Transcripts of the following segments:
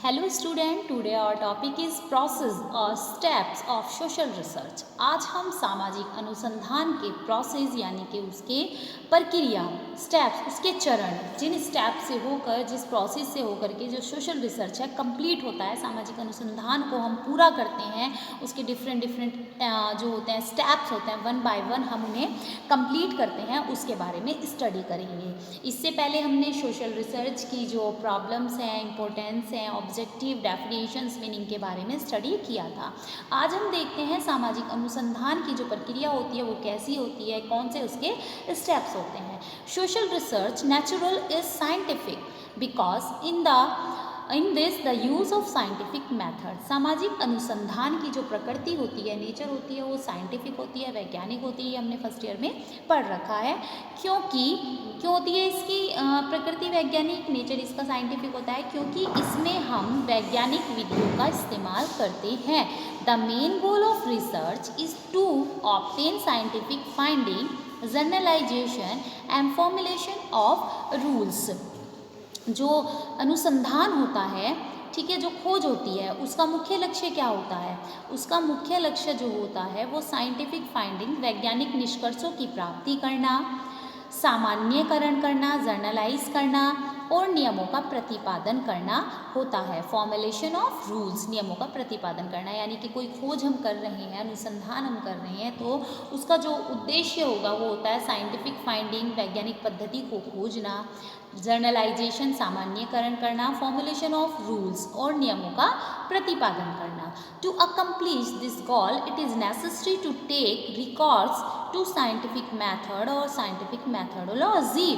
Hello student, today our topic is process और steps of social research. आज हम सामाजिक अनुसंधान के प्रोसेस यानी कि उसके प्रक्रिया, स्टेप्स, उसके चरण, जिन स्टेप से होकर, जिस प्रोसेस से होकर के जो सोशल रिसर्च है कंप्लीट होता है, सामाजिक अनुसंधान को हम पूरा करते हैं, उसके डिफरेंट जो होते हैं स्टेप्स होते हैं, वन बाय वन हम उन्हें कंप्लीट करते हैं, उसके बारे में स्टडी करेंगे। इससे पहले हमने सोशल रिसर्च की जो प्रॉब्लम्स हैं, इम्पोर्टेंस हैं, ऑब्जेक्टिव, डेफिनेशंस, मीनिंग के बारे में स्टडी किया था। आज हम देखते हैं सामाजिक अनुसंधान की जो प्रक्रिया होती है वो कैसी होती है, कौन से उसके स्टेप्स होते हैं। Social research natural is scientific because in this the use of scientific method. सामाजिक अनुसंधान की जो प्रकृति होती है, नेचर होती है, वो साइंटिफिक होती है, वैज्ञानिक होती है। हमने फर्स्ट ईयर में पढ़ रखा है। क्यों होती है इसकी प्रकृति वैज्ञानिक, नेचर इसका साइंटिफिक होता है क्योंकि इसमें हम वैज्ञानिक विधियों का इस्तेमाल करते हैं। The main goal of research is to obtain scientific finding, generalization and formulation of rules. जो अनुसंधान होता है, ठीक है, जो खोज होती है, उसका मुख्य लक्ष्य क्या होता है? उसका मुख्य लक्ष्य जो होता है वो साइंटिफिक फाइंडिंग, वैज्ञानिक निष्कर्षों की प्राप्ति करना, सामान्यकरण करना, जर्नलाइज करना और नियमों का प्रतिपादन करना होता है। फॉर्मुलेशन ऑफ रूल्स, नियमों का प्रतिपादन करना, यानी कि कोई खोज हम कर रहे हैं, अनुसंधान हम कर रहे हैं, तो उसका जो उद्देश्य होगा वो होता है साइंटिफिक फाइंडिंग, वैज्ञानिक पद्धति को खोजना, जर्नलाइजेशन, सामान्यकरण करना, फॉर्मुलेशन ऑफ रूल्स और नियमों का प्रतिपादन करना। To accomplish this goal it is necessary to take records to scientific method और साइंटिफिक मैथडोलॉजी।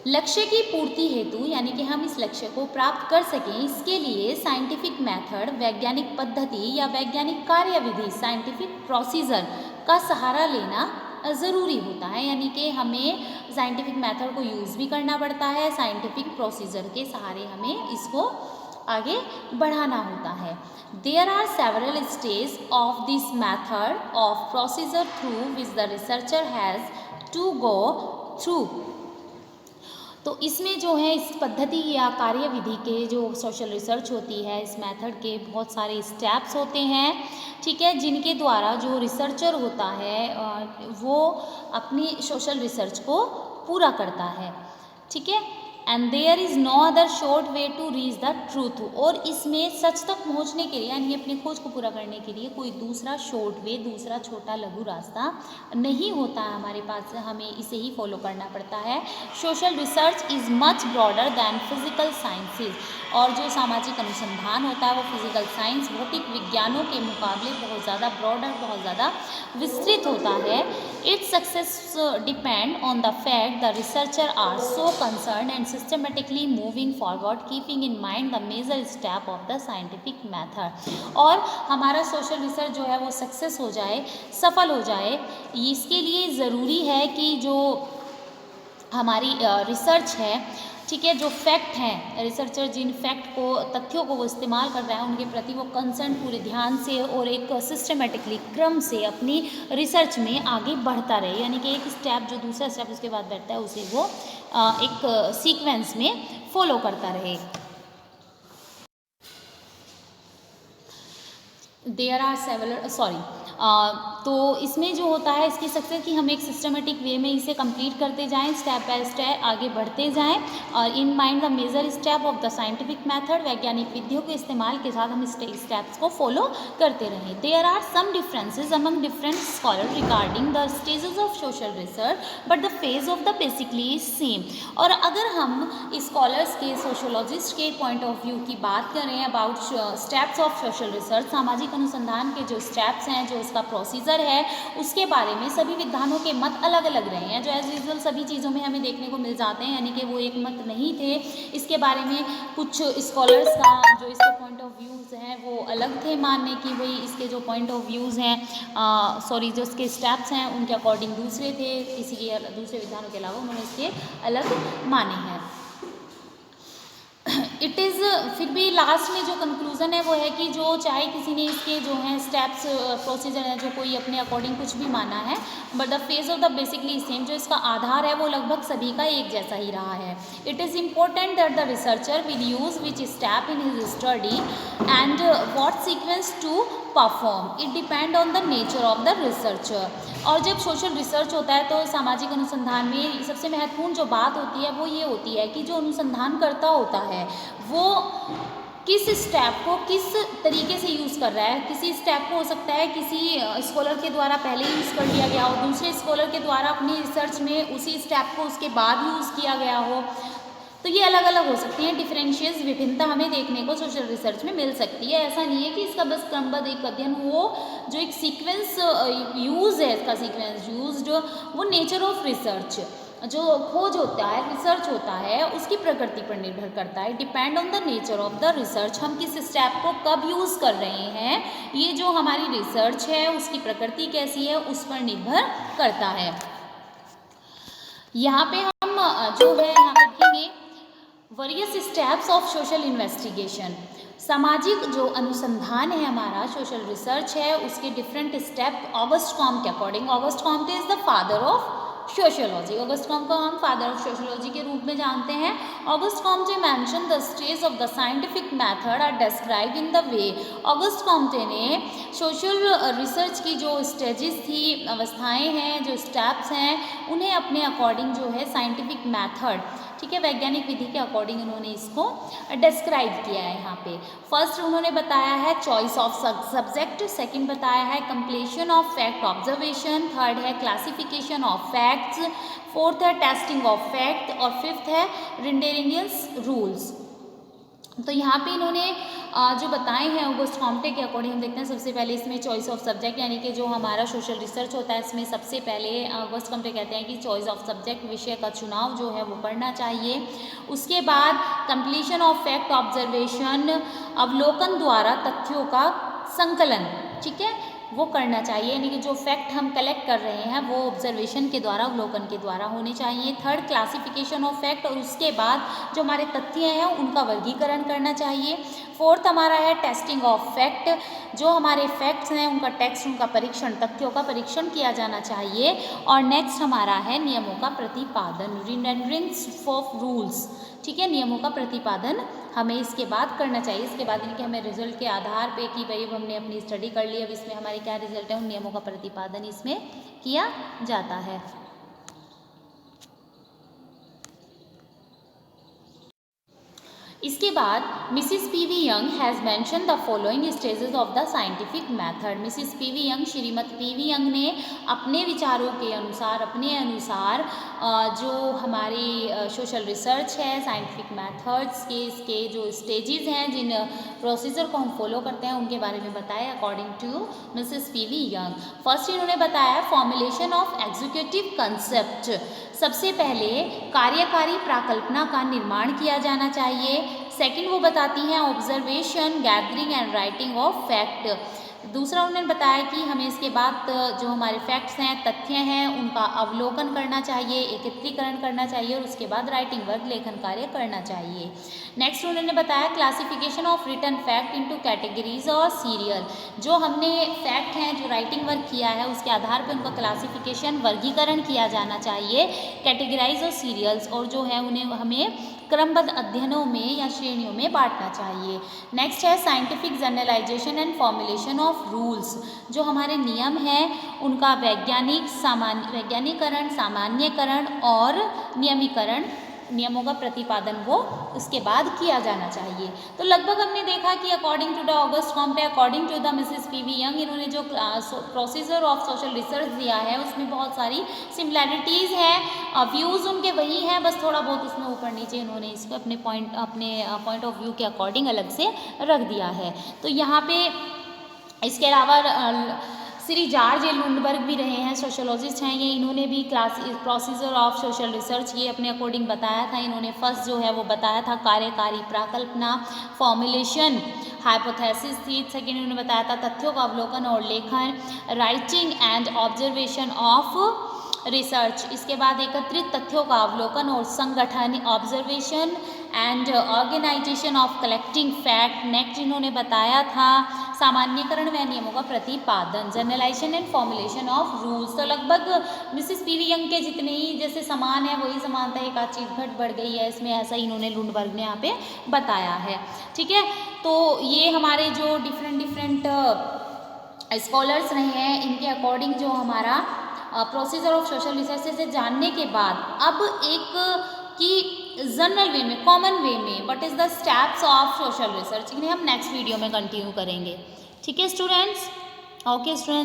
लक्ष्य की पूर्ति हेतु, यानी कि हम इस लक्ष्य को प्राप्त कर सकें, इसके लिए साइंटिफिक मेथड, वैज्ञानिक पद्धति या वैज्ञानिक कार्यविधि, साइंटिफिक प्रोसीजर का सहारा लेना ज़रूरी होता है। यानी कि हमें साइंटिफिक मेथड को यूज़ भी करना पड़ता है, साइंटिफिक प्रोसीजर के सहारे हमें इसको आगे बढ़ाना होता है। There are several stage of this method of procedure through which the researcher has to go through. तो इसमें जो है इस पद्धति या कार्यविधि के जो सोशल रिसर्च होती है, इस मेथड के बहुत सारे स्टेप्स होते हैं, ठीक है, जिनके द्वारा जो रिसर्चर होता है वो अपनी सोशल रिसर्च को पूरा करता है, ठीक है। And there is no other short way to reach the truth. और इसमें सच तक पहुंचने के लिए, यानी अपनी खोज को पूरा करने के लिए कोई दूसरा शॉर्ट वे, दूसरा छोटा लघु रास्ता नहीं होता है हमारे पास, हमें इसे ही फॉलो करना पड़ता है। Social research is much broader than physical sciences. और जो सामाजिक अनुसंधान होता है वो फिजिकल साइंस, भौतिक विज्ञानों के मुकाबले बहुत ज़्यादा ब्रॉडर, बहुत ज़्यादा विस्तृत होता है। It's success depend on the fact the researcher are so concern and systematically moving forward keeping in mind the major step of the scientific method। और हमारा सोशल रिसर्च जो है वो सक्सेस हो जाए, सफल हो जाए, इसके लिए ज़रूरी है कि जो हमारी रिसर्च है, ठीक है, जो फैक्ट हैं, रिसर्चर जिन फैक्ट को, तथ्यों को वो इस्तेमाल कर रहा है, उनके प्रति वो कंसर्न पूरे ध्यान से और एक सिस्टमेटिकली, क्रम से अपनी रिसर्च में आगे बढ़ता रहे। यानी कि एक स्टेप जो दूसरा स्टेप उसके बाद बैठता है उसे वो एक सीक्वेंस में फॉलो करता रहे। देयर आर सेवरल तो इसमें जो होता है इसकी सक्सेस की हम एक सिस्टमेटिक वे में इसे कंप्लीट करते जाएं, स्टेप बाय स्टेप आगे बढ़ते जाएं, और in mind the major step of the scientific method, वैज्ञानिक विधियों के इस्तेमाल के साथ हम स्टेप्स को फॉलो करते रहें। There are some differences among different scholar regarding the stages of social research but the phase of the basically same. और अगर हम स्कॉलर्स के, सोशोलॉजिस्ट के पॉइंट ऑफ व्यू की बात करें about steps of social research, सामाजिक अनुसंधान के जो स्टेप्स हैं, जो उसका प्रोसीजर है, उसके बारे में सभी विद्वानों के मत अलग अलग रहे हैं, जो एज यूजुअल सभी चीज़ों में हमें देखने को मिल जाते हैं। यानी कि वो एक मत नहीं थे इसके बारे में। कुछ स्कॉलर्स का जो इसके पॉइंट ऑफ व्यूज़ हैं वो अलग थे, मानने की भाई इसके जो पॉइंट ऑफ व्यूज़ हैं, जो इसके स्टेप्स हैं उनके अकॉर्डिंग दूसरे थे, किसी के दूसरे विद्वानों के अलावा उन्होंने इसके अलग माने हैं। इट इज़ फिर भी लास्ट में जो कंक्लूज़न है वो है कि जो चाहे किसी ने इसके जो हैं स्टेप्स प्रोसीजर हैं जो कोई अपने अकॉर्डिंग कुछ भी माना है, but the phase of the basically same, जो इसका आधार है वो लगभग सभी का एक जैसा ही रहा है। It is important that the researcher will use which step in his study and what sequence to perform, it depend on the nature of the researcher. और जब सोशल रिसर्च होता है तो सामाजिक अनुसंधान में सबसे महत्वपूर्ण जो बात होती है वो ये होती है कि जो अनुसंधान करता होता है वो किस स्टेप को किस तरीके से यूज़ कर रहा है। किसी स्टेप को हो सकता है किसी स्कॉलर के द्वारा पहले यूज़ कर लिया गया हो, दूसरे स्कॉलर के द्वारा अपनी रिसर्च में उसी स्टेप को उसके बाद यूज़ किया गया हो, तो ये अलग अलग हो सकती हैं। डिफरेंशियस विभिन्नता हमें देखने को सोशल रिसर्च में मिल सकती है। ऐसा नहीं है कि इसका बस क्रमबद्ध एक अध्ययन हो, जो एक सीक्वेंस यूज़ है, इसका सीक्वेंस यूज्ड, वो नेचर ऑफ रिसर्च, जो खोज होता है, रिसर्च होता है, उसकी प्रकृति पर निर्भर करता है। Depend on the nature of the research, हम किस स्टेप को कब यूज़ कर रहे हैं, ये जो हमारी रिसर्च है उसकी प्रकृति कैसी है उस पर निर्भर करता है। यहाँ पे हम जो है यहाँ पे देखेंगे various steps of social investigation. सामाजिक जो अनुसंधान है हमारा, सोशल रिसर्च है, उसके डिफरेंट स्टेप ऑगस्ट कॉम्टे के according. August Comte is the father of sociology. August Comte को हम फादर ऑफ सोशियोलॉजी के रूप में जानते हैं। Auguste Comte mention the stage of the scientific method are describe in the way. Auguste Comte ने social research की जो स्टेजेस थी, अवस्थाएं हैं, जो स्टेप्स हैं, उन्हें अपने अकॉर्डिंग जो है साइंटिफिक मेथड, ठीक है, वैज्ञानिक विधि के अकॉर्डिंग उन्होंने इसको डिस्क्राइब किया है। यहाँ पे फर्स्ट उन्होंने बताया है चॉइस ऑफ सब्जेक्ट, सेकंड बताया है completion of fact observation, third है क्लासिफिकेशन ऑफ फैक्ट्स, फोर्थ है टेस्टिंग ऑफ फैक्ट और फिफ्थ है रिंडेरिंगियस रूल्स। तो यहाँ पे इन्होंने जो बताए हैं ऑगस्ट कॉम्टे के अकॉर्डिंग हम देखते हैं। सबसे पहले इसमें चॉइस ऑफ सब्जेक्ट, यानी कि जो हमारा सोशल रिसर्च होता है इसमें सबसे पहले ऑगस्ट कॉम्टे कहते हैं कि चॉइस ऑफ सब्जेक्ट, विषय का चुनाव जो है वो करना चाहिए। उसके बाद कंप्लीशन ऑफ फैक्ट ऑब्जर्वेशन, अवलोकन द्वारा तथ्यों का संकलन, ठीक है, वो करना चाहिए, यानी कि जो फैक्ट हम कलेक्ट कर रहे हैं वो ऑब्जर्वेशन के द्वारा, अवलोकन के द्वारा होने चाहिए। थर्ड क्लासिफिकेशन ऑफ फैक्ट, और उसके बाद जो हमारे तथ्य हैं उनका वर्गीकरण करना चाहिए। फोर्थ हमारा है टेस्टिंग ऑफ फैक्ट, जो हमारे फैक्ट्स हैं उनका टेस्ट, उनका परीक्षण, तथ्यों का परीक्षण किया जाना चाहिए। और नेक्स्ट हमारा है नियमों का प्रतिपादन, रिंडरिंग्स ऑफ रूल्स, ठीक है, नियमों का प्रतिपादन हमें इसके बाद करना चाहिए। इसके बाद इनके हमें रिजल्ट के आधार पे कि भाई हमने अपनी स्टडी कर ली, अब इसमें हमारे क्या रिजल्ट है, उन नियमों का प्रतिपादन इसमें किया जाता है। इसके बाद Mrs P V young has mention the following stages of the scientific method. Mrs P V young, Shrimati PV young ने अपने विचारों के अनुसार, अपने अनुसार जो हमारी सोशल रिसर्च है, साइंटिफिक मेथड्स के इसके जो स्टेजेस हैं, जिन प्रोसीजर को हम फॉलो करते हैं, उनके बारे में बताया according to Mrs P V Young. First इन्होंने बताया फॉर्मुलेशन ऑफ एग्जीक्यूटिव कंसेप्ट। सबसे पहले कार्यकारी प्राकल्पना का निर्माण किया जाना चाहिए। सेकंड वो बताती हैं observation, gathering and writing of fact. दूसरा उन्होंने बताया कि हमें इसके बाद जो हमारे फैक्ट्स हैं, तथ्य हैं, उनका अवलोकन करना चाहिए, एकत्रीकरण करना चाहिए और उसके बाद राइटिंग वर्क, लेखन कार्य करना चाहिए। नेक्स्ट उन्होंने बताया classification of written fact into categories और सीरियल। जो हमने फैक्ट हैं, जो राइटिंग वर्क किया है, उसके आधार पर उनका क्लासिफिकेशन, वर्गीकरण किया जाना चाहिए, कैटेगराइज और सीरियल्स, और जो है उन्हें हमें क्रमबद्ध अध्ययनों में या श्रेणियों में बांटना चाहिए। नेक्स्ट है scientific journalisation and formulation of rules. जो हमारे नियम हैं उनका वैज्ञानिकरण, सामान्यकरण और नियमीकरण, नियमों का प्रतिपादन वो उसके बाद किया जाना चाहिए। तो लगभग हमने देखा कि according to the Auguste Comte, according to the Mrs P V Young, इन्होंने जो प्रोसीजर ऑफ सोशल रिसर्च दिया है उसमें बहुत सारी सिमिलैरिटीज़ हैं, व्यूज़ उनके वही हैं, बस थोड़ा बहुत उसमें ऊपर नीचे इन्होंने इसको अपने पॉइंट ऑफ व्यू के अकॉर्डिंग अलग से रख दिया है। तो यहाँ पे इसके अलावा श्री जॉर्ज ए लुंडबर्ग भी रहे हैं, सोशोलॉजिस्ट हैं ये, इन्होंने भी प्रोसीजर ऑफ सोशल रिसर्च ये अपने अकॉर्डिंग बताया था। इन्होंने फर्स्ट जो है वो बताया था कार्यकारी प्राकल्पना, फॉर्मुलेशन, हाइपोथेसिस थी। सेकेंड इन्होंने बताया था तथ्यों का अवलोकन और लेखन, writing and observation of research. इसके बाद एकत्रित तथ्यों का अवलोकन और संगठन, observation and organization of collecting fact, next इन्होंने बताया था सामान्यकरण व नियमों का प्रतिपादन, generalization and formulation of rules. तो लगभग मिसेस पीवी यंग के जितने ही जैसे समान है वही समानता, एक आध चीज़ घट बढ़ गई है इसमें, ऐसा ही इन्होंने लुंडबर्ग ने यहाँ पे बताया है। ठीक है, तो ये हमारे जो डिफरेंट स्कॉलर्स रहे हैं इनके अकॉर्डिंग जो हमारा प्रोसीजर ऑफ सोशल रिसर्च से जानने के बाद अब एक कि जनरल वे में, कॉमन वे में what is the steps of social research, इन्हें हम नेक्स्ट वीडियो में कंटिन्यू करेंगे। ठीक है स्टूडेंट्स, ओके स्टूडेंट्स।